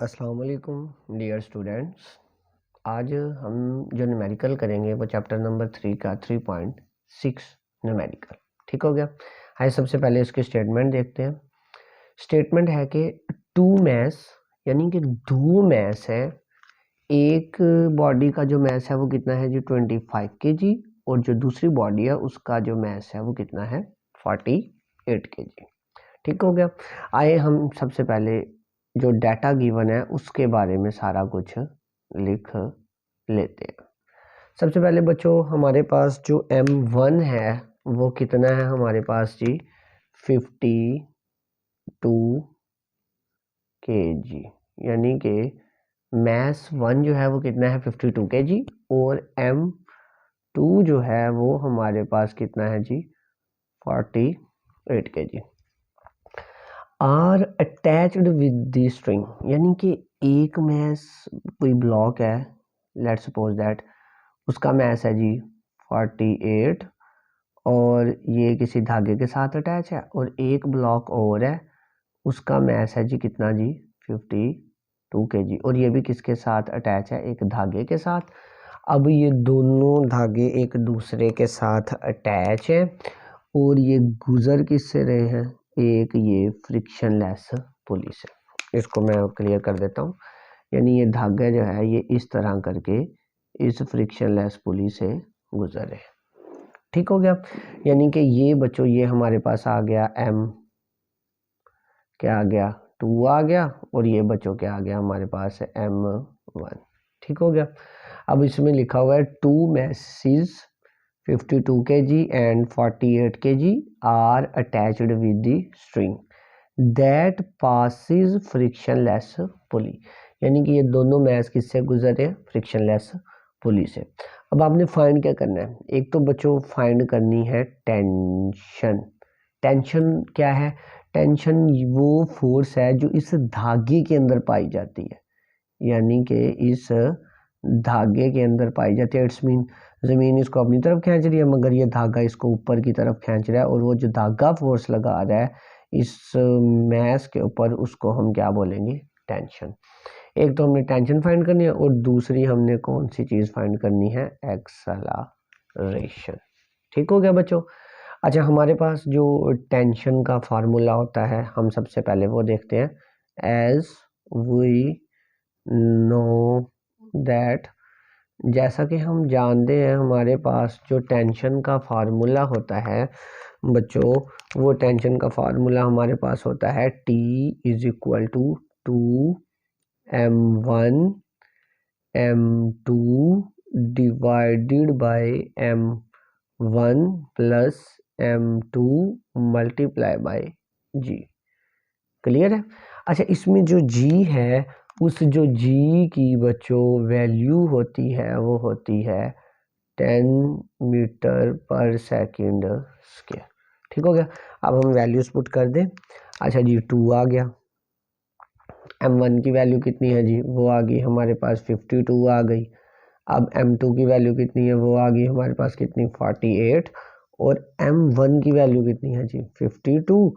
अस्सलाम वालेकुम dear students. आज हम जो न्यूमेरिकल करेंगे वो चैप्टर नंबर 3 का 3.6 न्यूमेरिकल। ठीक हो गया। आइए सबसे पहले इसकी स्टेटमेंट देखते हैं। स्टेटमेंट है कि टू मैस यानी कि दो मैस है। एक बॉडी का जो मैस है वो कितना है जी 25 kg, और जो दूसरी बॉडी है उसका जो मैस है वो कितना है 48 kg। ठीक हो गया। आइए हम सबसे पहले जो डाटा गिवन है उसके बारे में सारा कुछ लिख लेते हैं। सबसे पहले बच्चों हमारे पास जो M1 है वो कितना है हमारे पास जी 52 kg, यानी कि मैस 1 जो है वो कितना है 52 kg, और M2 जो है वो हमारे पास कितना है जी 48 kg। Are attached with the string, यानी कि एक मैस कोई ब्लॉक है, लेट्स सपोज दैट उसका मैस है जी 48 और ये किसी धागे के साथ अटैच है, और एक ब्लॉक और है उसका मैस है जी कितना जी 52 kg, और ये भी किसके साथ अटैच है एक धागे के साथ। अब ये दोनों धागे एक दूसरे के साथ अटैच है और ये गुजर किससे रहे हैं, एक ये फ्रिक्शनलेस पुली से। इसको मैं क्लियर कर देता हूँ। यानी ये धागा जो है ये इस तरह करके इस फ्रिक्शनलेस पुली से गुजरे। ठीक हो गया। यानी कि ये बच्चों ये हमारे पास आ गया M क्या आ गया 2 आ गया, और ये बच्चों क्या आ गया हमारे पास है M1। ठीक हो गया। अब इसमें लिखा हुआ है to message 52 kg and 48 kg are attached with the string that passes frictionless pulley, यानी कि ये दोनों मैस किससे गुजरे फ्रिक्शनलेस पुली से। अब आपने फाइंड क्या करना है, एक तो बच्चों फाइंड करनी है टेंशन। टेंशन क्या है, टेंशन वो फोर्स है जो इस धागे के अंदर पाई जाती है, यानी कि इस धागे के अंदर पाई जाती है। इट्स मीन ज़मीन इसको अपनी तरफ खींच रही है मगर ये धागा इसको ऊपर की तरफ खींच रहा है, और वो जो धागा फोर्स लगा रहा है इस मैस के ऊपर उसको हम क्या बोलेंगे टेंशन। एक तो हमने टेंशन फाइंड करनी है और दूसरी हमने कौन सी चीज़ फाइंड करनी है एक्सेलरेशन। ठीक हो गया बच्चों। अच्छा हमारे पास जो टेंशन का फार्मूला होता है हम सबसे पहले वो देखते हैं। एज वी नो दैट, जैसा कि हम जानते हैं हमारे पास जो टेंशन का फार्मूला होता है बच्चों, वो टेंशन का फार्मूला हमारे पास होता है T is equal to 2m1 m2 divided by m1 plus m2 multiply by g। Clear है। अच्छा इसमें जो g है उस जो g की बच्चों वैल्यू होती है वो होती है 10 मीटर पर सेकेंड स्क्वायर। ठीक हो गया। अब हम वैल्यूज पुट कर दें। अच्छा जी 2 आ गया, m1 की वैल्यू कितनी है जी वो आ गई हमारे पास 52 आ गई। अब m2 की वैल्यू कितनी है वो आ गई हमारे पास कितनी 48, और m1 की वैल्यू कितनी है जी 52,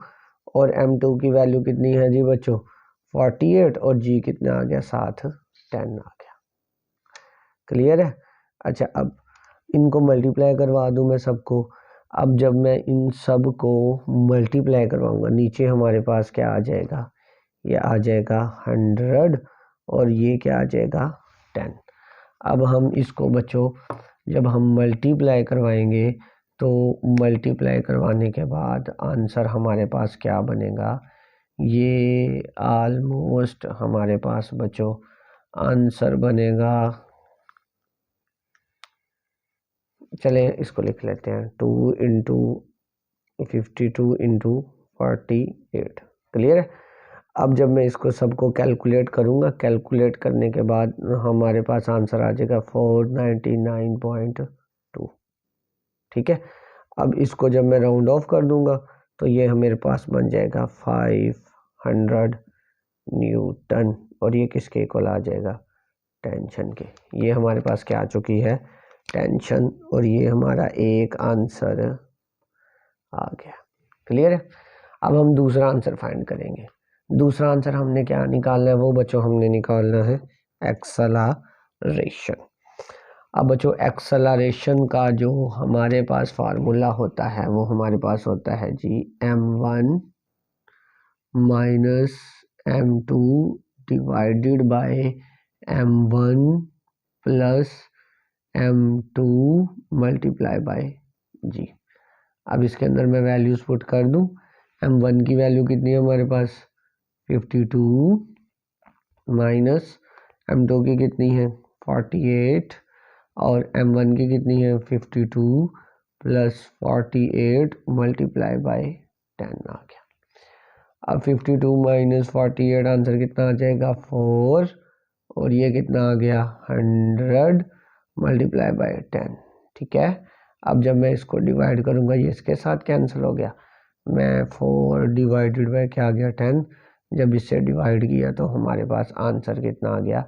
और m2 की वैल्यू कितनी है जी बच्चों 48, और g कितना आ गया साथ 10 आ गया। क्लियर है। अच्छा अब इनको मल्टीप्लाई करवा दूं मैं सबको। अब जब मैं इन सब को मल्टीप्लाई करवाऊंगा नीचे हमारे पास क्या आ जाएगा, ये आ जाएगा 100 और ये क्या आ जाएगा 10। अब हम इसको बच्चों जब हम मल्टीप्लाई करवाएंगे तो मल्टीप्लाई करवाने के बाद आंसर हमारे पास क्या बनेगा, ये ऑलमोस्ट हमारे पास बच्चों आंसर बनेगा, चले इसको लिख लेते हैं 2 इंटू 52 इंटू 48। क्लियर है। अब जब मैं इसको सबको कैलकुलेट करूंगा, कैलकुलेट करने के बाद हमारे पास आंसर आ जाएगा 499.2। ठीक है। अब इसको जब मैं राउंड ऑफ कर दूंगा तो ये मेरे पास बन जाएगा 500 न्यूटन, और ये किसके इक्वल आ जाएगा टेंशन के। ये हमारे पास क्या आ चुकी है टेंशन, और ये हमारा एक आंसर आ गया। क्लियर है। अब हम दूसरा आंसर फाइंड करेंगे। दूसरा आंसर हमने क्या निकालना है, वो बच्चों हमने निकालना है एक्सेलरेशन। अब बच्चों एक्सेलरेशन का जो हमारे पास फार्मूला होता है वो हमारे पास होता है G m1 minus m2 divided by m1 plus m2 multiply by G. अब इसके अंदर मैं वैल्यूज पुट कर दूं। m1 की वैल्यू कितनी है हमारे पास 52 माइनस m2 की कितनी है 48 और m1 की कितनी है 52 प्लस 48 मल्टीप्लाई बाय 10 आ गया। अब 52 माइनस 48 आंसर कितना आ जाएगा 4 और ये कितना आ गया 100 मल्टीप्लाई बाय 10। ठीक है, अब जब मैं इसको डिवाइड करूंगा ये इसके साथ कैंसिल हो गया, मैं 4 डिवाइडेड बाय क्या आ गया 10, जब इससे डिवाइड किया तो हमारे पास आंसर कितना आ गया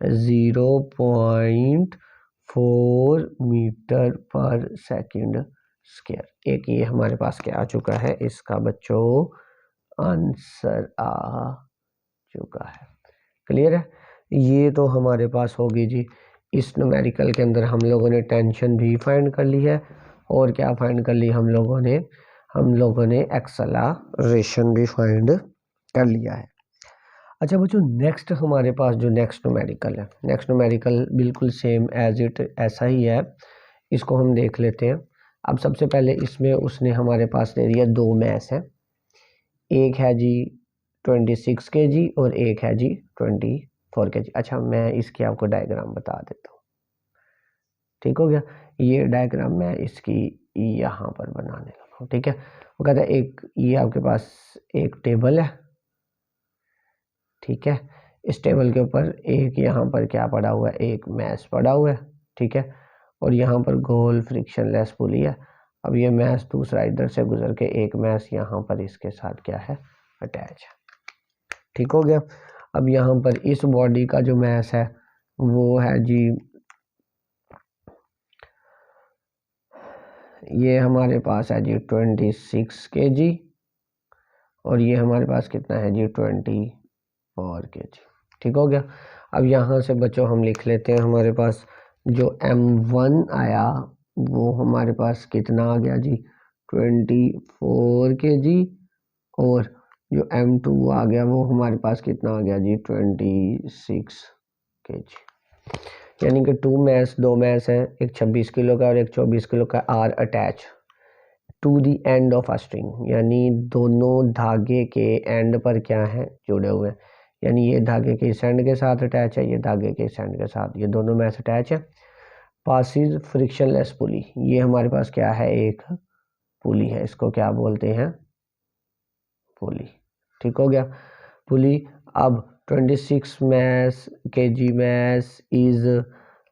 0.4 मीटर पर सेकंड स्क्वायर। एक ये हमारे पास क्या आ चुका है, इसका बच्चों आंसर आ चुका है। क्लियर है, ये तो हमारे पास होगी जी। इस न्यूमेरिकल के अंदर हम लोगों ने टेंशन भी फाइंड कर ली है और क्या फाइंड कर ली हम लोगों ने एक्सेलरेशन भी फाइंड कर लिया है। अच्छा बच्चों, नेक्स्ट हमारे पास जो नेक्स्ट न्यूमेरिकल बिल्कुल सेम एज इट ऐसा ही है, इसको हम देख लेते हैं। अब सबसे पहले इसमें उसने हमारे पास दे दिया दो मैथ्स है, एक है जी 26 kg और एक है जी 24 kg। अच्छा मैं इसकी आपको डायग्राम बता देता हूँ, ठीक हो गया। ये डायग्राम मैं इसकी यहाँ पर बनाने लगा हूँ। ठीक है, वो कहता है एक ये आपके पास एक टेबल है, ठीक है, इस टेबल के ऊपर एक यहाँ पर क्या पड़ा हुआ है, एक मैश पड़ा हुआ है, ठीक है, और यहाँ पर गोल फ्रिक्शनलेस पुली है। अब ये मैश दूसरा इधर से गुजर के एक मैश यहाँ पर इसके साथ क्या है अटैच है, ठीक हो गया। अब यहाँ पर इस बॉडी का जो मैश है वो है जी, ये हमारे पास है जी 26 kg और ये हमारे पास कितना है जी 24 kg, ठीक हो गया। अब यहाँ से बच्चों हम लिख लेते हैं, हमारे पास जो m1 आया वो हमारे पास कितना आ गया जी 24 kg और जो m2 आ गया वो हमारे पास कितना आ गया जी 26 kg। यानी कि दो मैस हैं, एक 26 किलो का और एक 24 किलो का, are attach to the end of a string, यानी दोनों धागे के एंड पर क्या है जुड़े हुए हैं, यानी ये धागे के इस एंड के साथ अटैच है, ये धागे के इस एंड के साथ, ये दोनों मैस अटैच है। पासिस फ्रिक्शनलेस पुली, ये हमारे पास क्या है एक पुली है, इसको क्या बोलते हैं पुली, ठीक हो गया पुली। अब 26 mass kg mass is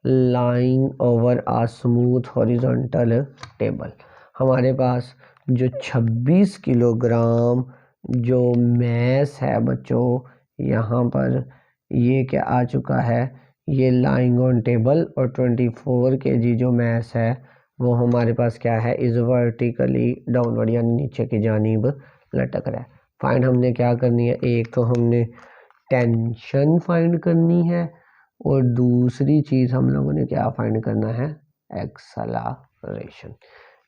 lying over a smooth horizontal table। हमारे पास जो 26 किलोग्राम जो मैस है बच्चों, यहाँ पर ये क्या आ चुका है, ये लाइंग ऑन टेबल, और 24 kg जो मैस है वो हमारे पास क्या है इज वर्टिकली डाउनवर्ड, यानी नीचे की जानिब लटक रहा है। फाइंड हमने क्या करनी है, एक तो हमने टेंशन फाइंड करनी है और दूसरी चीज हम लोगों ने क्या फाइंड करना है एक्सेलरेशन।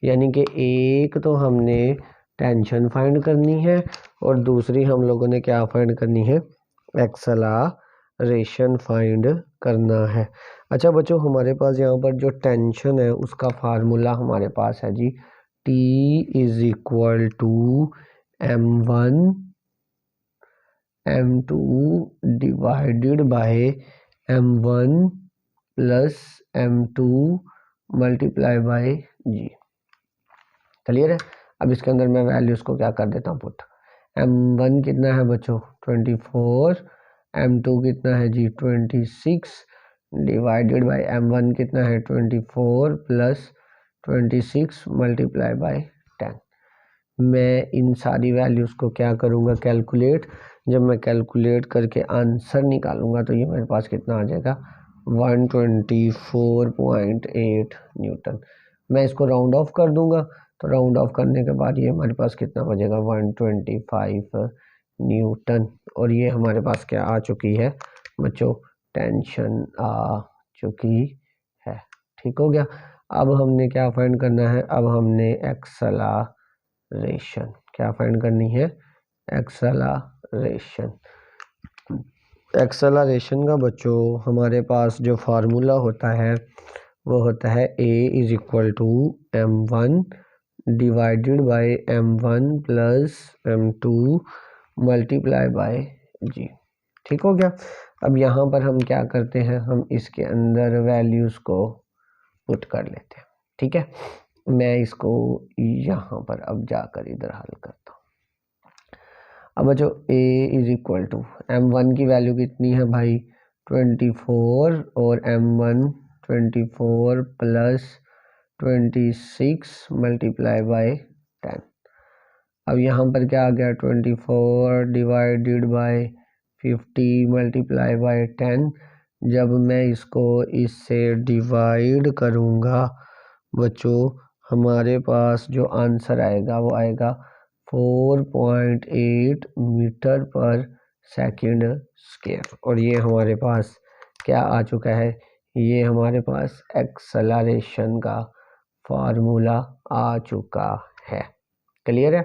यानी कि एक तो हमने टेंशन फाइंड करनी है और दूसरी हम लोगों ने क्या फाइंड करनी है एक्सेलरेशन फाइंड करना है। अच्छा बच्चों, हमारे पास यहाँ पर जो टेंशन है उसका फार्मूला हमारे पास है जी T is equal to m1 m2 divided by m1 plus m2 multiply by g। Clear है, अब इसके अंदर मैं वैल्यूज को क्या कर देता हूँ पुट। m1 कितना है बच्चों 24, m2 कितना है जी 26 डिवाइडेड बाय m1 कितना है 24 प्लस 26 मल्टीप्लाई बाय 10। मैं इन सारी वैल्यूज़ को क्या करूँगा कैलकुलेट, जब मैं कैलकुलेट करके आंसर निकालूंगा तो ये मेरे पास कितना आ जाएगा 124.8 न्यूटन। मैं इसको राउंड ऑफ कर दूंगा तो राउंड ऑफ करने के बाद ये हमारे पास कितना बचेगा 125 न्यूटन। और ये हमारे पास क्या आ चुकी है बच्चों, टेंशन आ चुकी है। ठीक हो गया। अब हमने क्या फाइंड करना है, अब हमने एक्सेलरेशन क्या फाइंड करनी है, एक्सेलरेशन। एक्सेलरेशन का बच्चों हमारे पास जो फार्मूला होता है वो होता है a is equal to m1 divided by m1 plus m2 multiply by g। ठीक हो गया। अब यहाँ पर हम क्या करते हैं, हम इसके अंदर वैल्यूज़ को पुट कर लेते हैं। ठीक है, मैं इसको यहाँ पर अब जाकर इधर हल करता हूँ। अब बच्चों a is equal to m1 की वैल्यू कितनी है भाई 24 और m1 24 प्लस 26 मल्टीप्लाई बाय 10। अब यहाँ पर क्या आ गया 24 डिवाइडेड बाय 50 मल्टीप्लाई बाय 10। जब मैं इसको इससे डिवाइड करूँगा बच्चों हमारे पास जो आंसर आएगा वो आएगा 4.8 मीटर पर सेकंड स्क्वायर। और ये हमारे पास क्या आ चुका है, ये हमारे पास एक्सेलरेशन का फार्मूला आ चुका है। क्लियर है।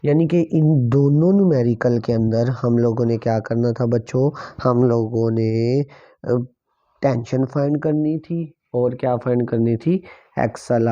यानी कि इन दोनों न्यूमेरिकल के अंदर हम लोगों ने क्या करना था बच्चों, हम लोगों ने टेंशन फाइंड करनी थी और क्या फाइंड करनी थी, एक्सेलरेशन